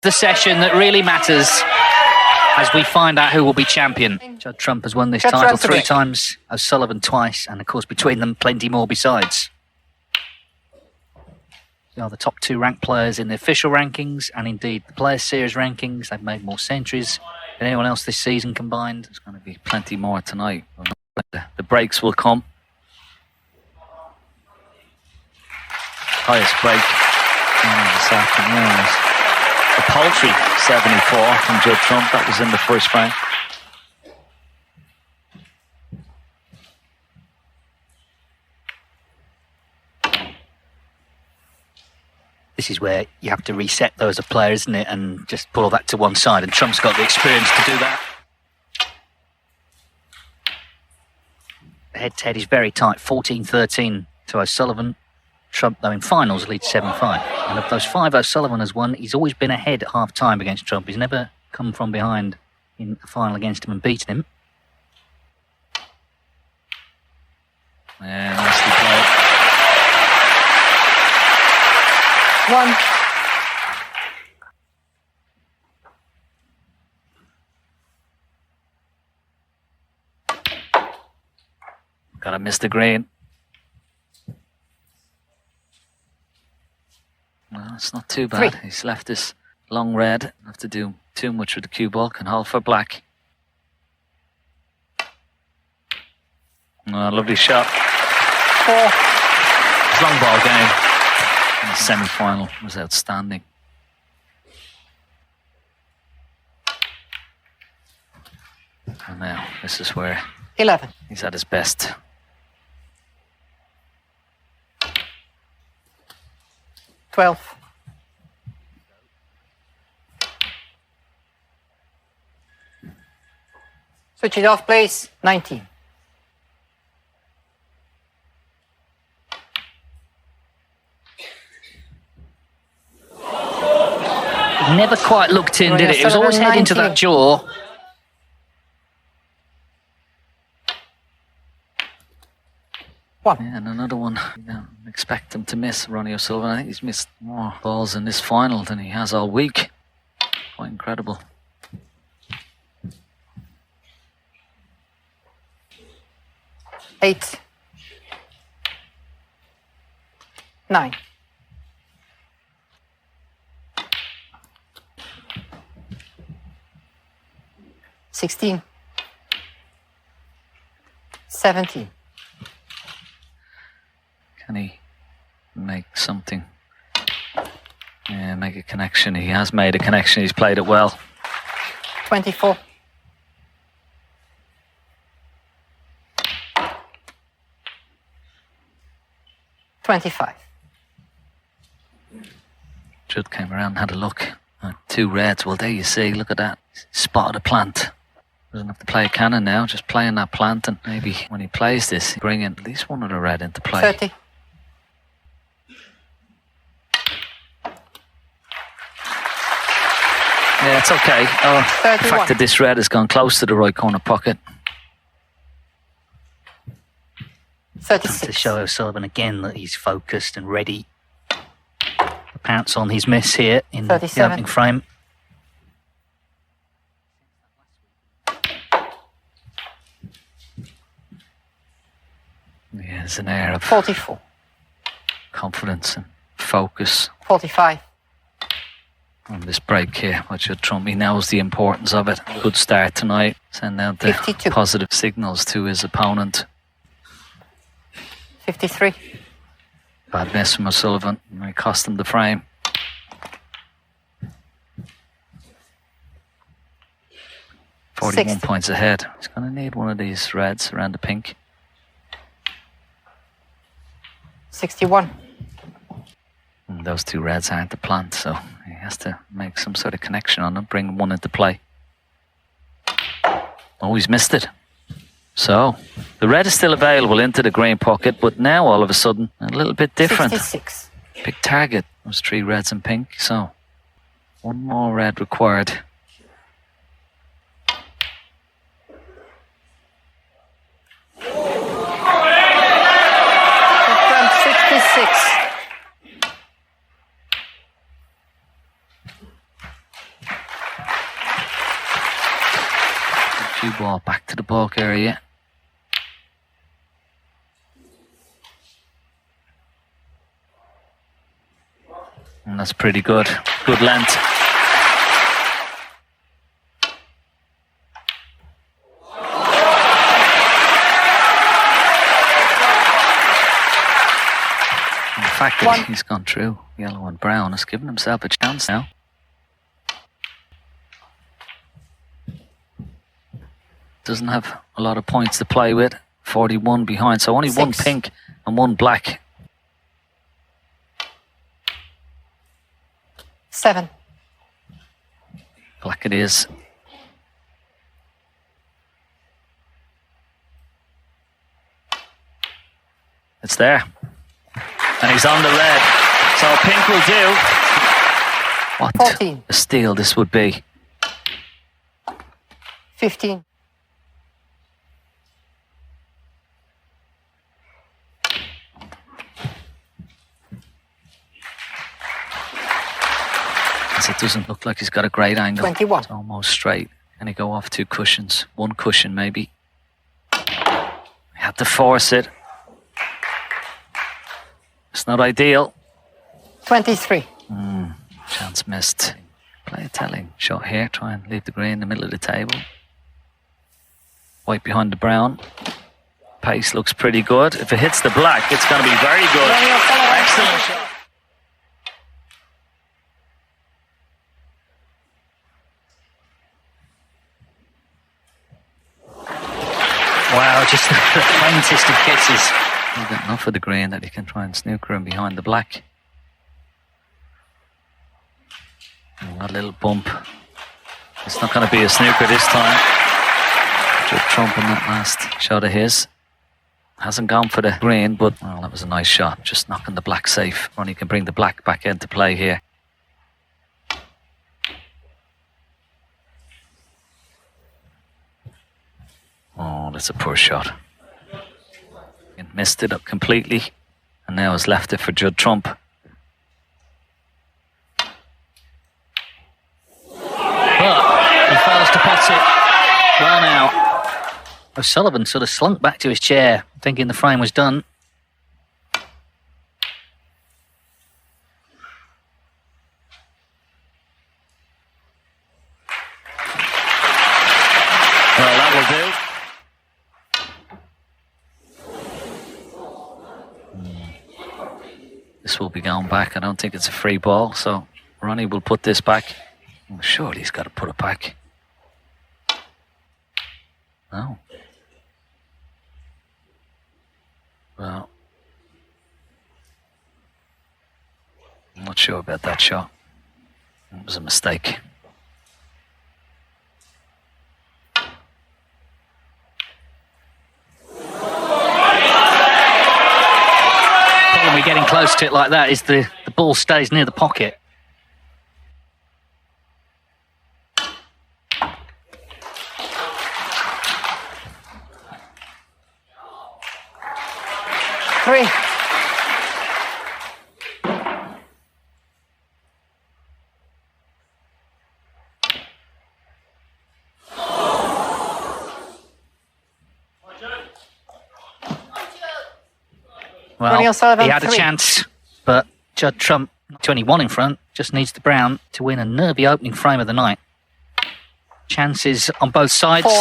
The session that really matters as we find out who will be champion. Judd Trump has won this title 3 times, O'Sullivan twice, and of course between them plenty more besides. They are the top 2 ranked players in the official rankings and indeed the Players Series rankings. They've made more centuries than anyone else this season combined. There's going to be plenty more tonight. The breaks will come. Highest break this afternoon. A paltry 74 from Judd Trump. That was in the first round. This is where you have to reset though as a player, isn't it? And just put all that to one side. And Trump's got the experience to do that. The head-to-head is very tight. 14-13 to O'Sullivan. Trump, though, in finals leads 7-5. And of those 5 O'Sullivan has won, he's always been ahead at half-time against Trump. He's never come from behind in a final against him and beaten him. Yeah, nicely played. 1. Gotta miss the green. Well, it's not too bad. 3. He's left this long red. Don't have to do too much with the cue ball. Can hold for black. Oh, lovely shot. 4. His long ball game in the semi-final was outstanding. And now this is where 11. he's at his best. 12. Switch it off, please. 19. Never quite looked in, did it? It was always heading to that jaw. 1. Yeah, and another one. You don't expect him to miss, Ronnie O'Sullivan. I think he's missed more balls in this final than he has all week. Quite incredible. 8. 9. 16. 17. Can he make something? Yeah, make a connection. He has made a connection. He's played it well. 24. 25. Judd came around and had a look. 2 reds. Well, there you see. Look at that. Spotted a plant. Doesn't have to play a cannon now. Just playing that plant, and maybe when he plays this, bring in at least one of the red into play. 30. Yeah, it's okay. Oh, the fact that this red has gone close to the right corner pocket. 36. To show O'Sullivan again that he's focused and ready to pounce on his miss here in 37. the opening frame. Yeah, there's an air of 44. confidence and focus 45. on this break here. But Judd Trump, he knows the importance of it. Good start tonight. Send out the 52. positive signals to his opponent. 53. Bad miss from O'Sullivan. It cost him the frame. 41 60. points ahead. He's going to need one of these reds around the pink. 61. And those 2 reds aren't the plant, so he has to make some sort of connection on them, bring one into play. Oh, he's missed it. So, the red is still available into the green pocket, but now all of a sudden, a little bit different. 66. Big target. Those 3 reds and pink, so 1 more red required. 66. Cue ball back to the balk area. And that's pretty good. Good length. And the fact that he's gone through yellow and brown has given himself a chance now. Doesn't have a lot of points to play with. 41 behind, so only 1 pink and 1 black. 7. Black it is. It's there. And he's on the red. So pink will do. What 14. a steal this would be. 15. It doesn't look like he's got a great angle. 21. It's almost straight. Can he go off 2 cushions? 1 cushion maybe. He had to force it. It's not ideal. 23. Chance missed. Play a telling shot here. Try and leave the green in the middle of the table. White behind the brown. Pace looks pretty good. If it hits the black, it's going to be very good. Excellent shot. Wow, just the faintest of kisses. He's got enough of the green that he can try and snooker him behind the black. And that little bump. It's not going to be a snooker this time. Judd Trump in that last shot of his. Hasn't gone for the green, but well, that was a nice shot. Just knocking the black safe. Ronnie can bring the black back into play here. Oh, that's a poor shot. He missed it up completely, and now has left it for Judd Trump. But he fails to pot it. Well now, O'Sullivan sort of slunk back to his chair, thinking the frame was done. Well, that will do. This will be going back. I don't think it's a free ball, so Ronnie will put this back. Well, surely he's got to put it back. No. Well, I'm not sure about that shot. It was a mistake. When we're getting close to it like that is the ball stays near the pocket. Three. Well, Ronnie O'Sullivan, he had a 3. chance, but Judd Trump, 21 in front, just needs the brown to win a nervy opening frame of the night. Chances on both sides. 4.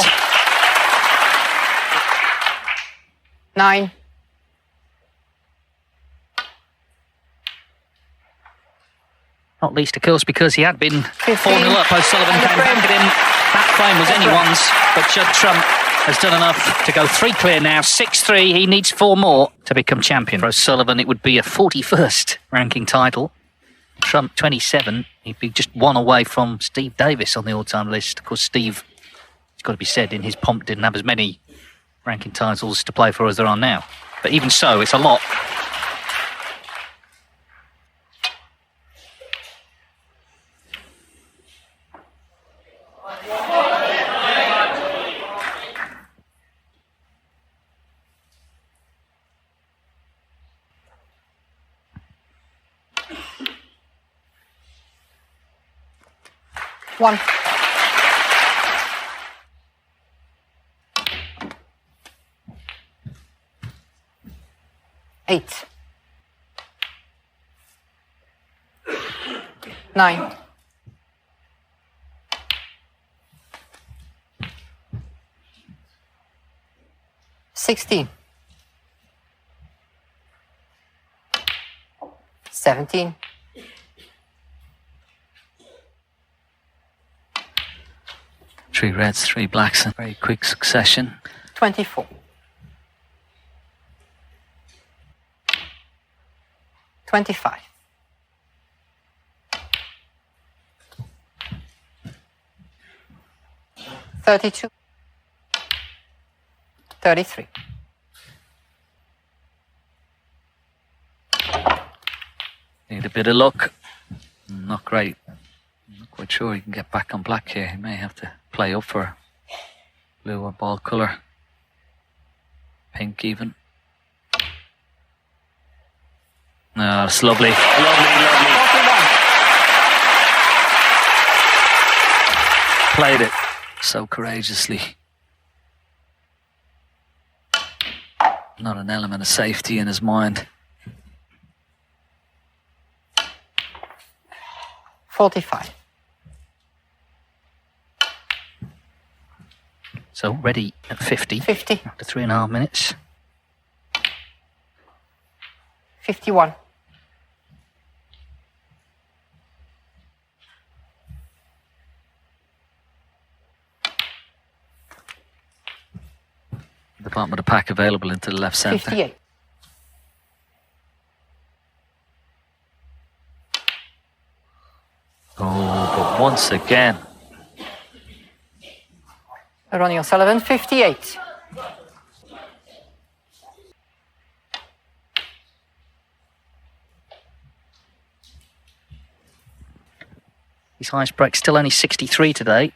9. Not least, of course, because he had been 15. 4-0 up. O'Sullivan And the came back frame. at him. That frame was anyone's, but Judd Trump has done enough to go 3 clear now. 6-3. He needs 4 more to become champion. For O'Sullivan, it would be a 41st ranking title. Trump, 27. He'd be just 1 away from Steve Davis on the all-time list. Of course, Steve, it's got to be said, in his pomp, didn't have as many ranking titles to play for as there are now. But even so, it's a lot. 8. 9. 16. 17. 3 reds, 3 blacks in very quick succession. 24. 25. 32. 33. Need a bit of luck. Not great. Not quite sure he can get back on black here. He may have to play up for blue or ball colour. Pink even. No, it's lovely. Lovely. Played it so courageously. Not an element of safety in his mind. 45. So ready at 50. 50. After 3.5 minutes. 51. The bottom of the pack available into the left centre. 58. Oh, but once again. Ronnie O'Sullivan, 58. His highest break still only 63 today.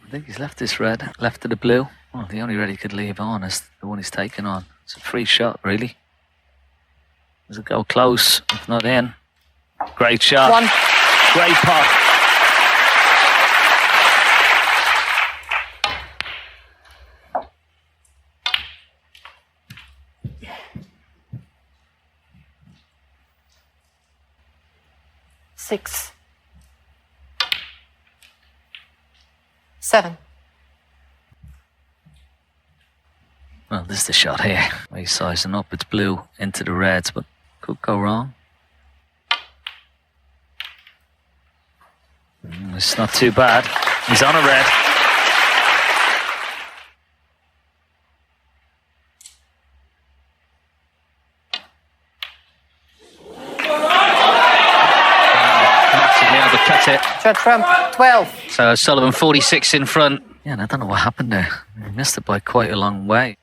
I think he's left this red, left of the blue. Well, the only red he could leave on is the one he's taken on. It's a free shot, really. Does it go close? If not in. Great shot. 1. Great pot. Six. 7. Well, this is the shot here. He's sizing up. It's blue into the reds, but could go wrong. It's not too bad. He's on a red. Massively undercut it. Judd Trump, 12. So Sullivan 46 in front. Yeah, and I don't know what happened there. He missed it by quite a long way.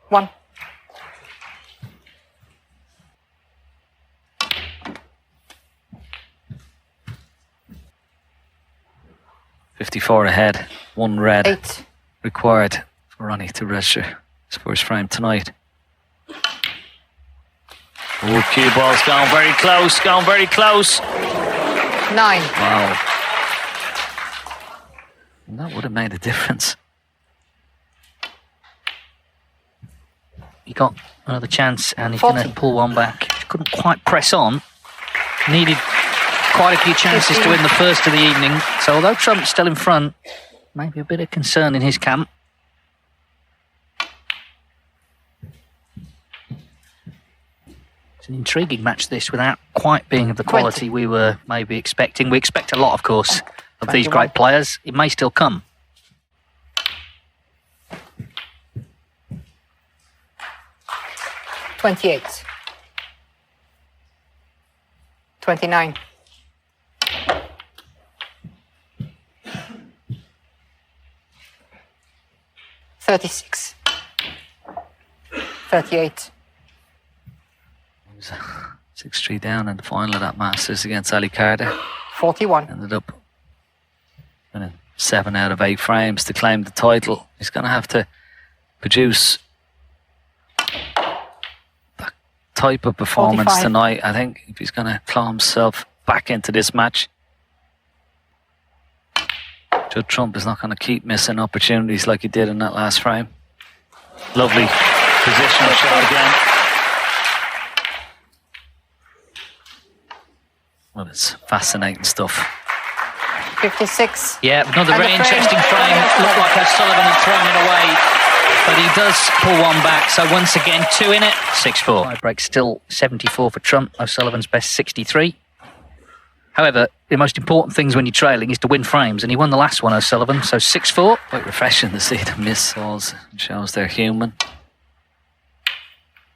1. 54 ahead. 1 red 8. required for Ronnie to register his first frame tonight. Oh, cue ball's gone very close, gone very close. 9. Wow. And that would have made a difference. He got another chance and he's going 40. to pull one back. Couldn't quite press on. Needed quite a few chances 15. to win the first of the evening. So although Trump's still in front, maybe a bit of concern in his camp. It's an intriguing match, this, without quite being of the quality 20. we were maybe expecting. We expect a lot, of course, of these 21. great players. It may still come. 28. 29. 36. 38. 6-3 down in the final of that Masters against Ali Carter. 41. Ended up winning 7 out of 8 frames to claim the title. He's going to have to produce that type of performance 45. tonight, I think, if he's going to claw himself back into this match. Judd Trump is not going to keep missing opportunities like he did in that last frame. Lovely positional shot again. Well, it's fascinating stuff. 56. Yeah, another And very the frame. interesting frame. Looked like O'Sullivan had thrown it away, but he does pull one back. So once again, 2 in it. 6-4. Tie break still 74 for Trump. O'Sullivan's best 63. However, the most important things when you're trailing is to win frames, and he won the last one, O'Sullivan. So 6-4. Quite refreshing to see them miss balls. It shows they're human.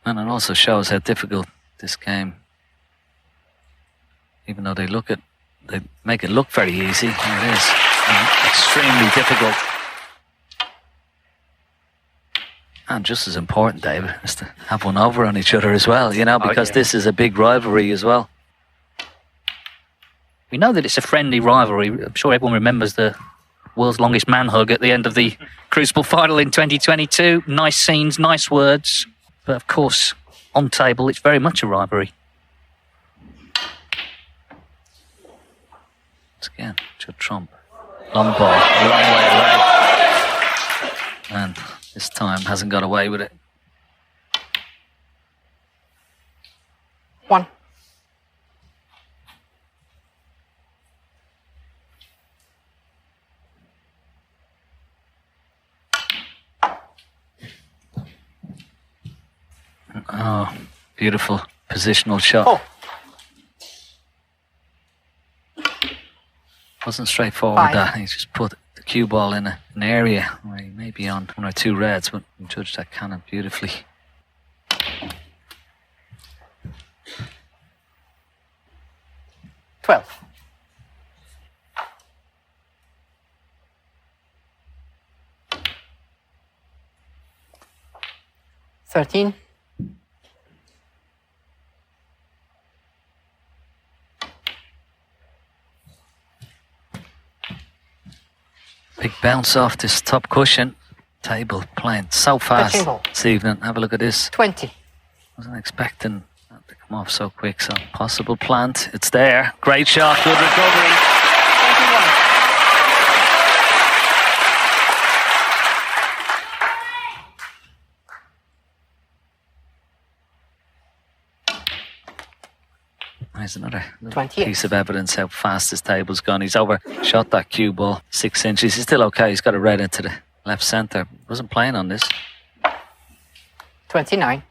And it also shows how difficult this game, even though they make it look very easy, it is extremely difficult. And just as important, David, is to have one over on each other as well, you know, because this is a big rivalry as well. We know that it's a friendly rivalry. I'm sure everyone remembers the world's longest man hug at the end of the Crucible final in 2022. Nice scenes, nice words. But of course, on table, it's very much a rivalry. Once again, Judd Trump. Long ball, a long way away. And this time hasn't got away with it. 1. Oh, beautiful positional shot. Oh. Wasn't straightforward 5. that. He just put the cue ball in an area where he may be on 1 or 2 reds, but he judged that cannon beautifully. $12. $13. Big bounce off this top cushion. Table playing so fast Touching ball. this evening. Have a look at this. 20. Wasn't expecting that to come off so quick. So possible plant. It's there. Great shot. Good recovery. 21. There's another little 28. piece of evidence how fast this table's gone. He's overshot that cue ball 6 inches. He's still okay. He's got a red into the left centre. Wasn't playing on this. 29.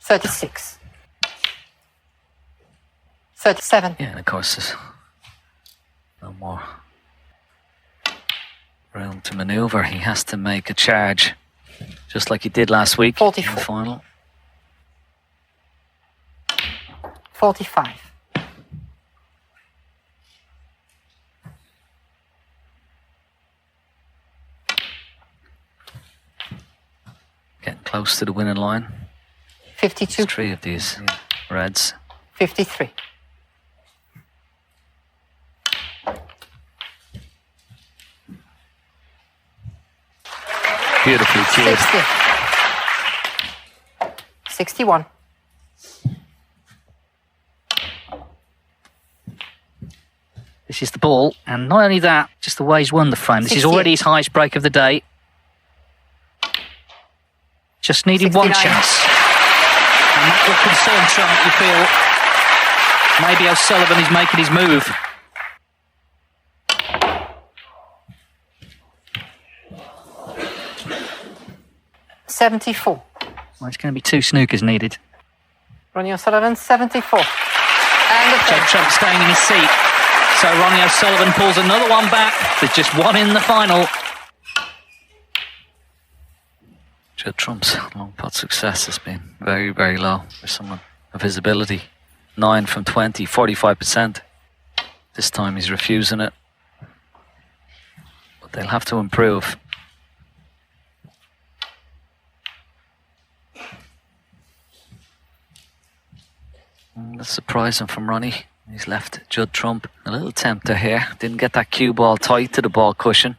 $36. 37. Yeah, and of course there's no more room to manoeuvre. He has to make a charge, just like he did last week in 44. the final. 45. Getting close to the winning line. 52. There's 3 of these reds. 53. Beautifully cued. 60. 61. This is the ball, and not only that, just the way he's won the frame. This is 68. already his highest break of the day. Just needed one 69. chance. And that will concern Trump, you feel. Maybe O'Sullivan is making his move. $74. Well, it's going to be 2 snookers needed. Ronnie O'Sullivan, 74. And the Judd Trump staying in his seat. So Ronnie O'Sullivan pulls another one back. There's just 1 in the final. Judd Trump's long putt success has been very, very low for someone of his ability. 9 from 20, 45%. This time he's refusing it. But they'll have to improve. That's surprising from Ronnie. He's left Judd Trump a little tempter here. Didn't get that cue ball tight to the ball cushion.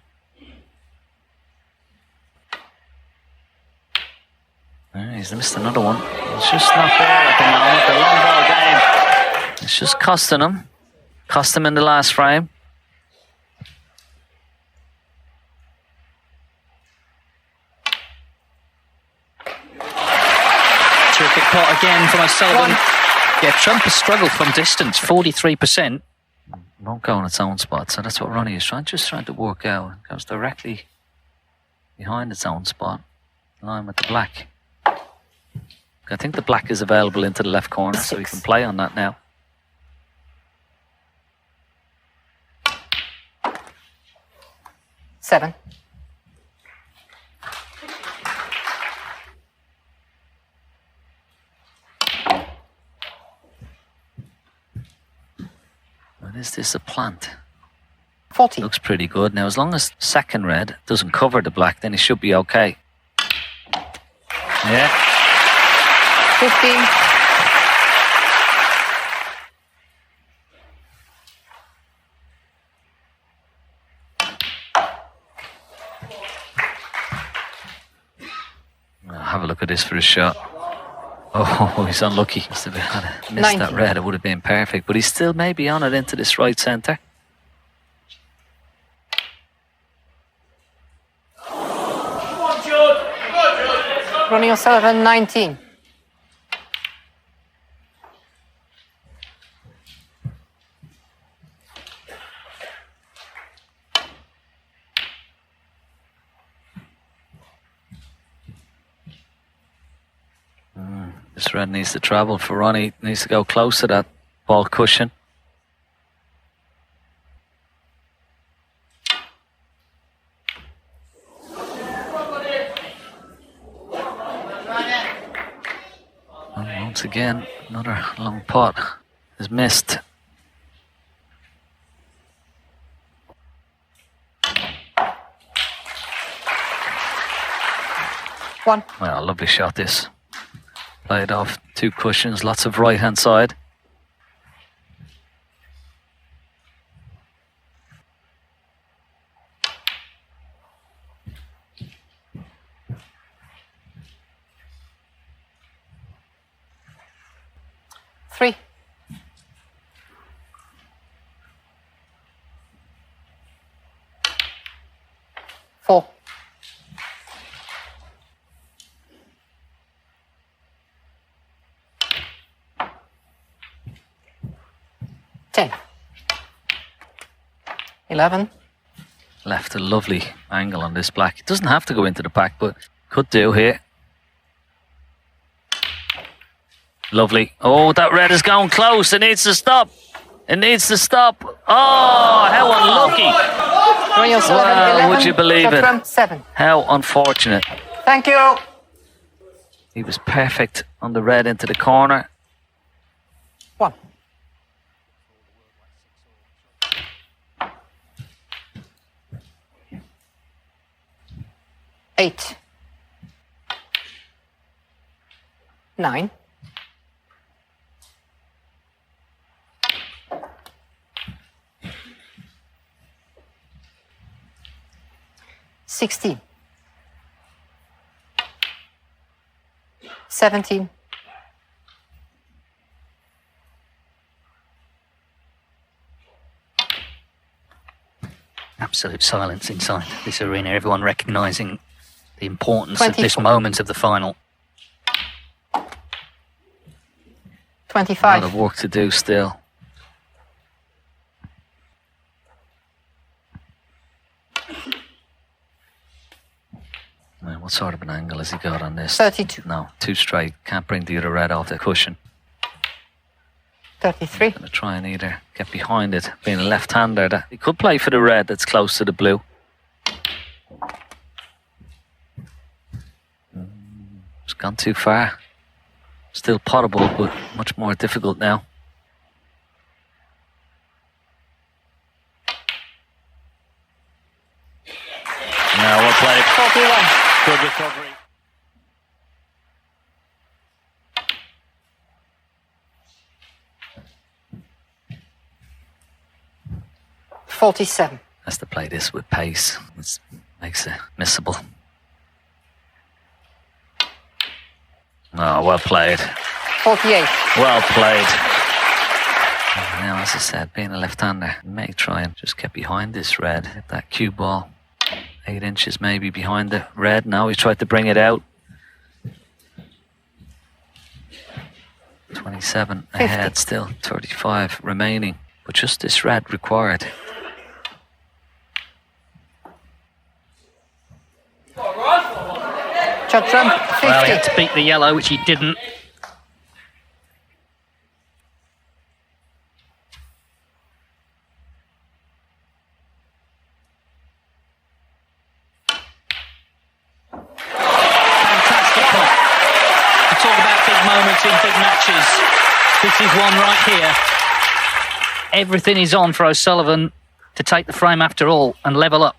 He's missed another one. It's just not there at the moment. The long ball game. It's just costing him. Cost him in the last frame. Terrific pot again from O'Sullivan. Yeah, Trump has struggled from distance, 43%. Won't go on its own spot, so that's what Ronnie is just trying to work out. It goes directly behind its own spot, in line with the black. I think the black is available into the left corner, so he can play on that now. Seven. Is this a plant? 40. Looks pretty good. Now, as long as second red doesn't cover the black, then he should be okay. Yeah. 15. Have a look at this for a shot. Oh, he's unlucky. Must have missed that red. It would have been perfect. But he's still maybe on it into this right centre. Ronnie O'Sullivan, 19. This red needs to travel for Ronnie. Needs to go close to that ball cushion. And once again, another long pot is missed. One. Well, lovely shot this. Played off two cushions, lots of right hand side. Three. Four. Ten. 11. Left a lovely angle on this black. It doesn't have to go into the pack, but could do here. Lovely. Oh, that red is going close. It needs to stop. It needs to stop. Oh, how unlucky. Ronnie O'Sullivan, Wow, 11. would you believe it? Trump, 7. How unfortunate. Thank you. He was perfect on the red into the corner. One. Eight. 9. 16. 17. Absolute silence inside this arena. Everyone recognising the importance of 24. this moment of the final. 25. A lot of work to do still. What sort of an angle has he got on this? 32. No, too straight. Can't bring the other red off the cushion. 33. Gonna try and either get behind it. Being a left-hander, that he could play for the red that's close to the blue. It's gone too far. Still potable, but much more difficult now. Now well played. 41. Good recovery. $47. Has to play this with pace. It makes it missable. Oh, well played. 48. Well played. Now, as I said, being a left-hander, may try and just get behind this red. Hit that cue ball 8 inches maybe behind the red. Now he tried to bring it out. 27 ahead, still 35 remaining. But just this red required. Judd Trump, 50. Well, he had to beat the yellow, which he didn't. Fantastic putt. You talk about big moments in big matches. This is one right here. Everything is on for O'Sullivan to take the frame after all and level up.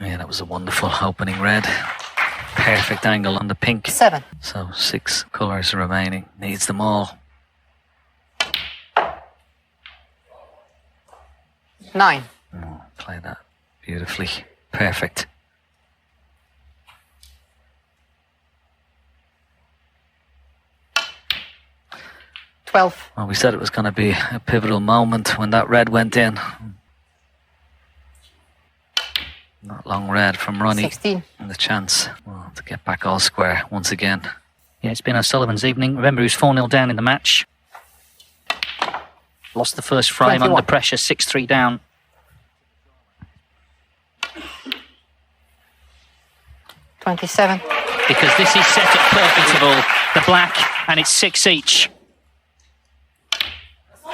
Yeah, that was a wonderful opening red. Perfect angle on the pink. 7. So 6 colours remaining. Needs them all. 9. Oh, play that beautifully. Perfect. Well, we said it was going to be a pivotal moment when that red went in. Not long red from Ronnie. 16. And the chance to get back all square once again. Yeah, it's been O'Sullivan's evening. Remember, he was 4-0 down in the match. Lost the first frame 21. under pressure, 6-3 down. $27. Because this is set up perfectable. The black, and it's 6 each.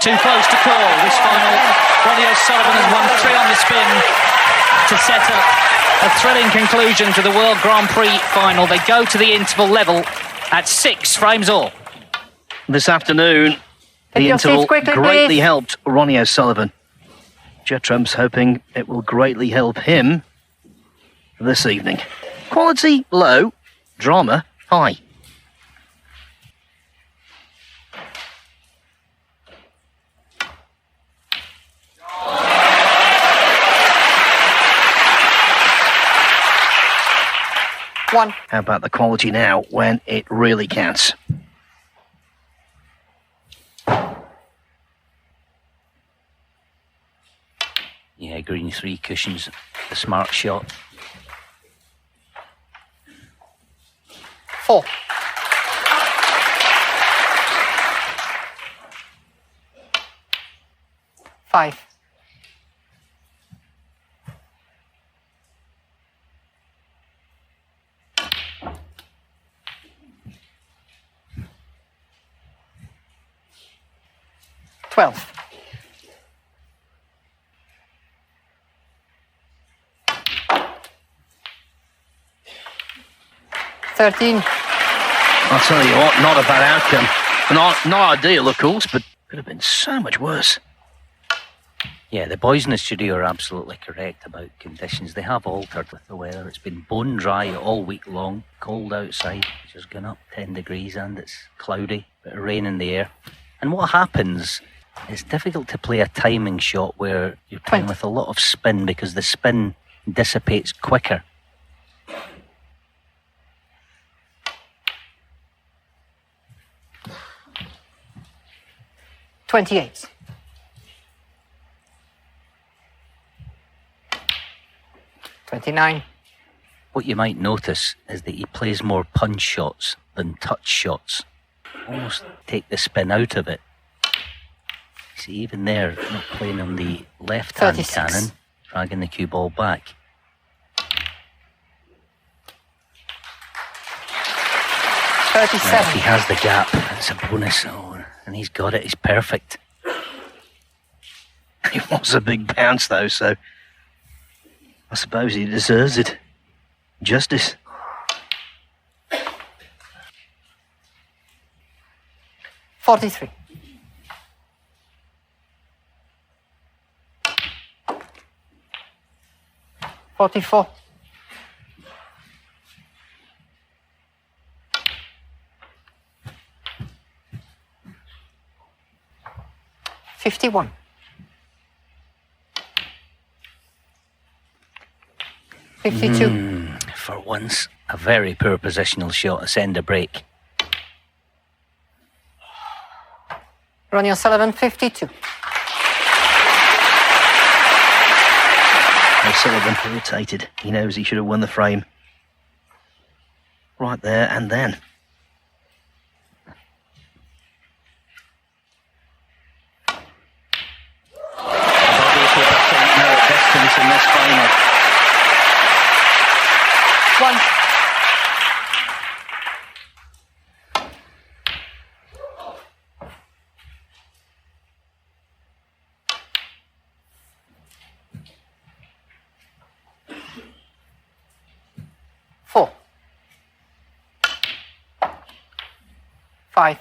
Too close to call this final. Ronnie O'Sullivan has won 3 on the spin to set up a thrilling conclusion to the World Grand Prix final. They go to the interval level at 6 frames all. This afternoon, Take the your interval seats quickly, greatly please. helped Ronnie O'Sullivan. Judd Trump's hoping it will greatly help him this evening. Quality low, drama high. One. How about the quality now when it really counts? Yeah, green 3 cushions, a smart shot. 4. Five. $12. $13. I'll tell you what, not a bad outcome. Not ideal, of course, but could have been so much worse. Yeah, the boys in the studio are absolutely correct about conditions. They have altered with the weather. It's been bone dry all week long, cold outside, which has gone up 10 degrees, and it's cloudy, bit of rain in the air. And what happens, it's difficult to play a timing shot where you're playing with a lot of spin because the spin dissipates quicker. $28. $29. What you might notice is that he plays more punch shots than touch shots. Almost take the spin out of it. See, even there, not playing on the left-hand 36. cannon, dragging the cue ball back. Now, if he 37. has the gap, it's a bonus. Oh, and he's got it. He's perfect. It was a big bounce, though, so I suppose he deserves it. Justice. $43. $44. $51. 52. For once, a very poor positional shot to send a break. Ronnie O'Sullivan, 52. O'Sullivan irritated. He knows he should have won the frame. Right there and then. Obviously, I think no distance in this final. 1. Four. 5.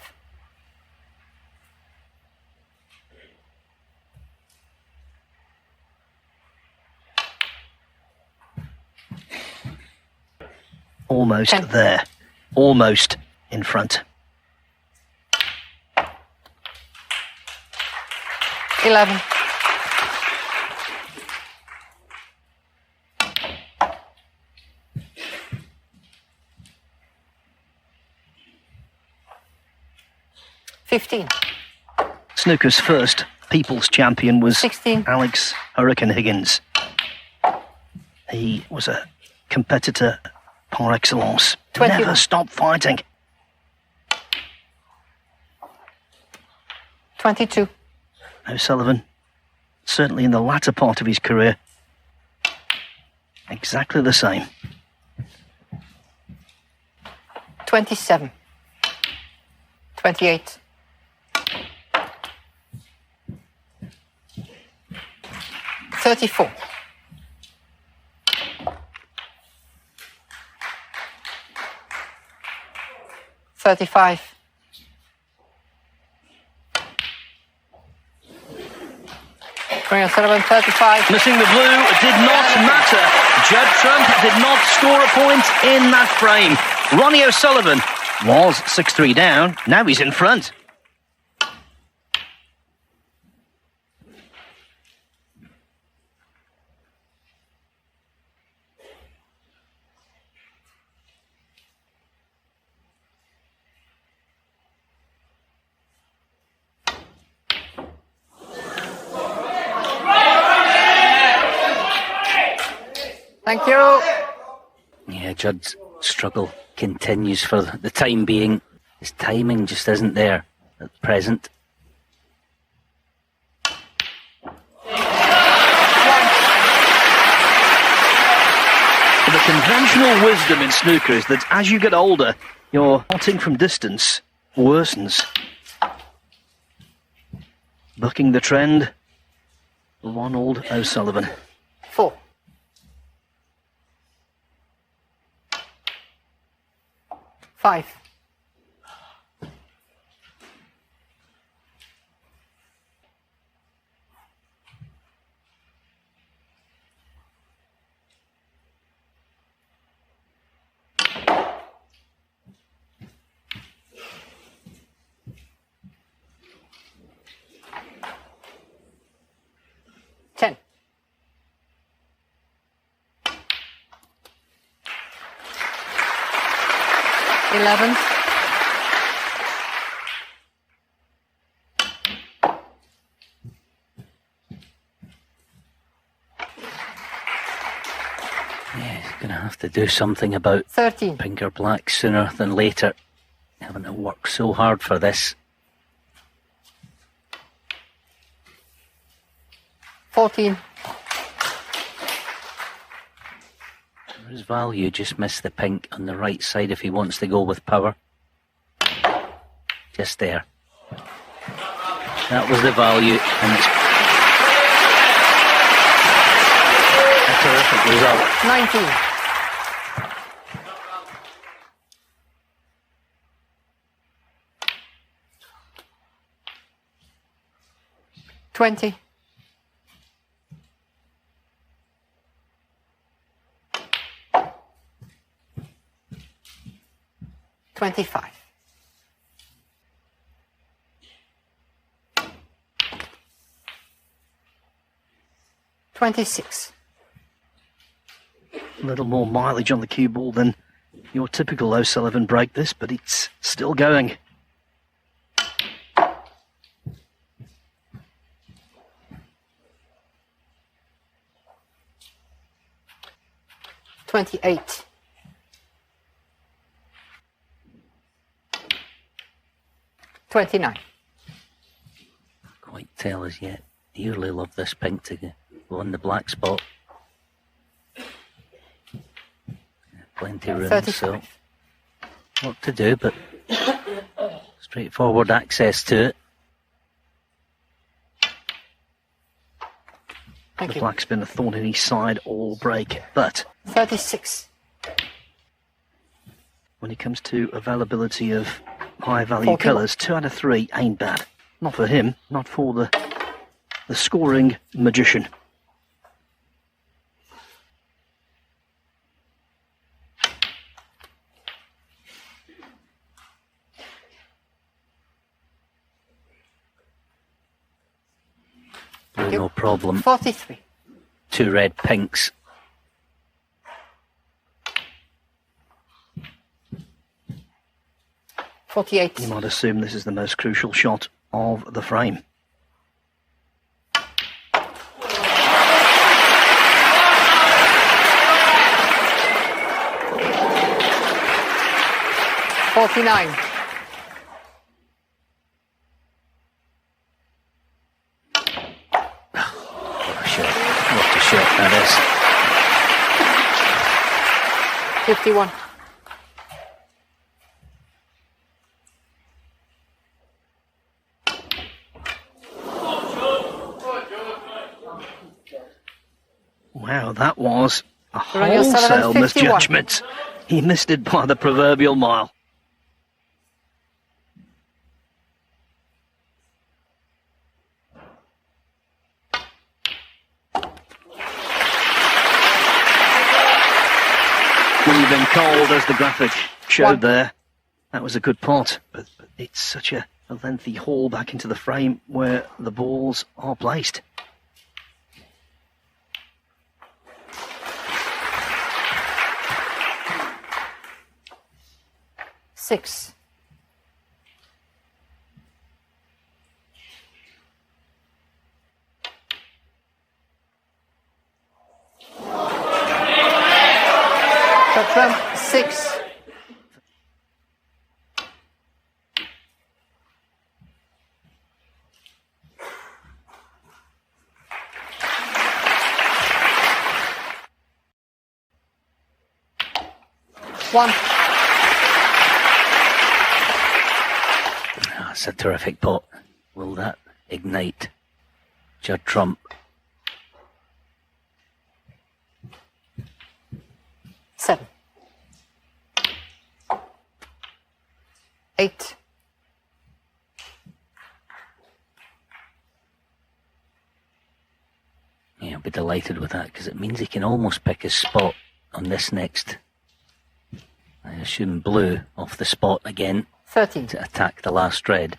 Almost 10. there. Almost in front. 11. 15. Snooker's first People's Champion was 16. Alex Hurricane Higgins. He was a competitor par excellence. 21. Never stopped fighting. 22. O'Sullivan, certainly in the latter part of his career, exactly the same. 27. 28. 34. 35. 35. Missing the blue, it did not matter. Judd Trump did not score a point in that frame. Ronnie O'Sullivan was 6-3 down, now he's in front. Thank you. Yeah, Judd's struggle continues for the time being. His timing just isn't there at present. The conventional wisdom in snooker is that as you get older, your putting from distance worsens. Bucking the trend, Ronald O'Sullivan. 4. 5. 10. 11. Going to have to do something about 13. pink or black sooner than later. Having to work so hard for this. 14. His value just missed the pink on the right side if he wants to go with power. Just there. That was the value, and it's a terrific result. 19. 20. 25. 26. A little more mileage on the cue ball than your typical O'Sullivan break this, but it's still going. $28. $29. Quite tell as yet. Dearly love this pink to go on the black spot. Plenty of room, 35. so what to do, but straightforward access to it. Thank The you. black's been a thorn in his side all break, but 36. when it comes to availability of high value 41. colours, 2 out of 3 ain't bad. Not for him, not for the scoring magician. Blue, you. no problem. 43. 2 red pinks. You 48. might assume this is the most crucial shot of the frame. $49. What a shot that is. 51. Wow, that was a Ronnie O'Sullivan, wholesale 51. misjudgment. He missed it by the proverbial mile. Even cold, as the graphic showed One. there. That was a good pot, but it's such a lengthy haul back into the frame where the balls are placed. Six. Trump, 6. One. That's a terrific pot. Will that ignite Judd Trump? 7. 8. Yeah, I'll be delighted with that because it means he can almost pick his spot on this next. I assume blue off the spot again 13. to attack the last red.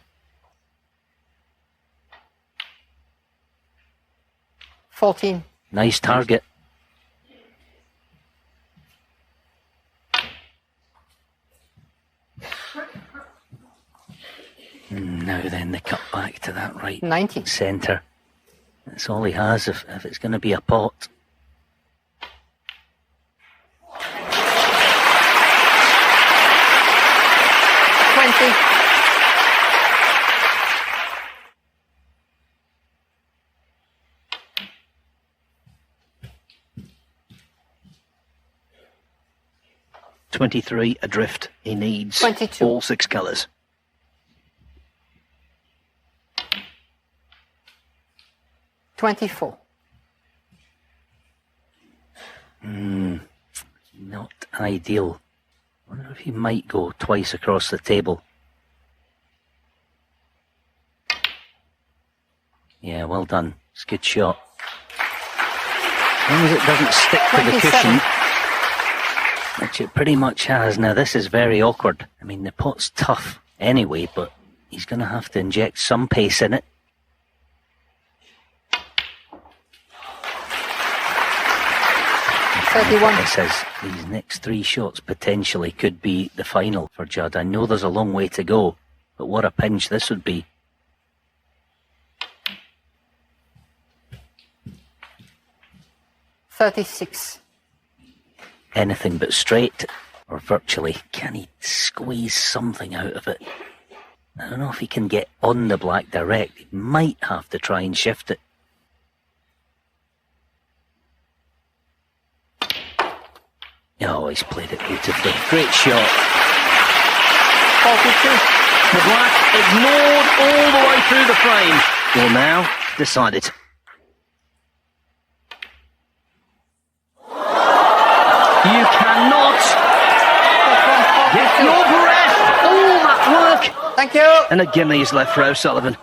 14. Nice target. Now then, the cut back to that right 19. centre. That's all he has if it's going to be a pot. 20. $23 adrift. He needs 22. all 6 colours. $24. Not ideal. I wonder if he might go twice across the table. Yeah, well done. It's a good shot. As long as it doesn't stick to the 27. cushion, which it pretty much has. Now, this is very awkward. I mean, the pot's tough anyway, but he's going to have to inject some pace in it. 31. It says these next 3 shots potentially could be the final for Judd. I know there's a long way to go, but what a pinch this would be. $36. Anything but straight, or virtually. Can he squeeze something out of it? I don't know if he can get on the black direct. He might have to try and shift it. Oh, he's played it beautifully. Great shot. 42. The black ignored all the way through the frame. Well, now decided. You cannot get your breath. All that work. Thank you. And a gimme is left for O'Sullivan.